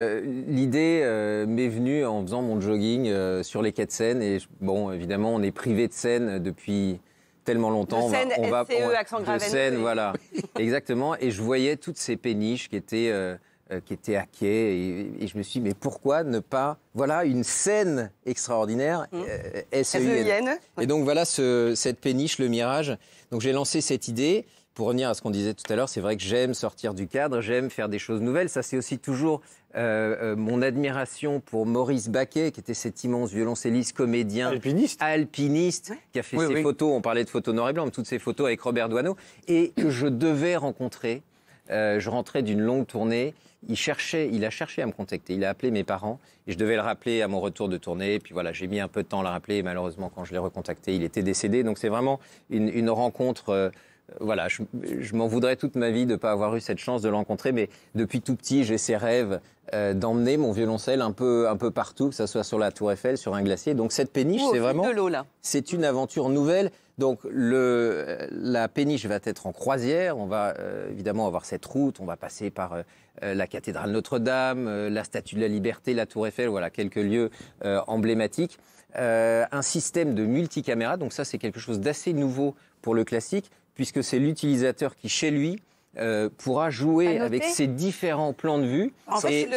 L'idée m'est venue en faisant mon jogging sur les quais de Seine. Et bon, évidemment, on est privé de Seine depuis tellement longtemps. De Seine, SCE, accent grave. De Seine, voilà, exactement. Et je voyais toutes ces péniches qui étaient à quai. Et je me suis dit, mais pourquoi ne pas... Voilà, une Seine extraordinaire, SEIN. Et donc voilà cette péniche, le Mirage. Donc j'ai lancé cette idée. Pour revenir à ce qu'on disait tout à l'heure, c'est vrai que j'aime sortir du cadre, j'aime faire des choses nouvelles. Ça, c'est aussi toujours mon admiration pour Maurice Baquet, qui était cet immense violoncelliste, comédien, alpiniste qui a fait ses photos. On parlait de photos noir et blanc, mais toutes ces photos avec Robert Doisneau, et que je devais rencontrer. Je rentrais d'une longue tournée. Il a cherché à me contacter. Il a appelé mes parents et je devais le rappeler à mon retour de tournée. Et puis voilà, j'ai mis un peu de temps à le rappeler. Et malheureusement, quand je l'ai recontacté, il était décédé. Donc c'est vraiment une rencontre. Voilà, je m'en voudrais toute ma vie de ne pas avoir eu cette chance de le rencontrer, mais depuis tout petit, j'ai ces rêves d'emmener mon violoncelle un peu partout, que ce soit sur la Tour Eiffel, sur un glacier. Donc cette péniche, c'est vraiment... de l'eau, là. C'est une aventure nouvelle. Donc la péniche va être en croisière. On va évidemment avoir cette route. On va passer par la cathédrale Notre-Dame, la Statue de la Liberté, la Tour Eiffel, voilà, quelques lieux emblématiques. Un système de multicaméra. Donc ça, c'est quelque chose d'assez nouveau pour le classique, puisque c'est l'utilisateur qui, chez lui, pourra jouer avec ses différents plans de vue et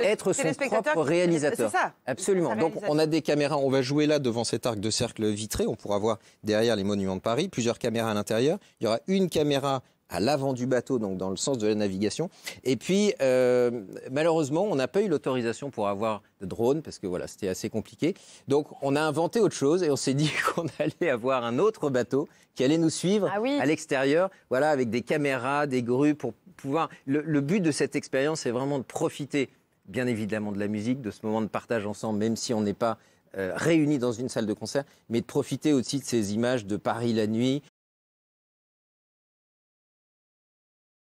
être son propre réalisateur. C'est ça. Absolument. Donc on a des caméras, on va jouer là devant cet arc de cercle vitré, on pourra voir derrière les monuments de Paris, plusieurs caméras à l'intérieur. Il y aura une caméra à l'avant du bateau, donc dans le sens de la navigation. Et puis, malheureusement, on n'a pas eu l'autorisation pour avoir de drone, parce que voilà, c'était assez compliqué. Donc, on a inventé autre chose et on s'est dit qu'on allait avoir un autre bateau qui allait nous suivre à l'extérieur, voilà, avec des caméras, des grues, pour pouvoir... Le but de cette expérience, c'est vraiment de profiter, bien évidemment, de la musique, de ce moment de partage ensemble, même si on n'est pas réunis dans une salle de concert, mais de profiter aussi de ces images de Paris la nuit,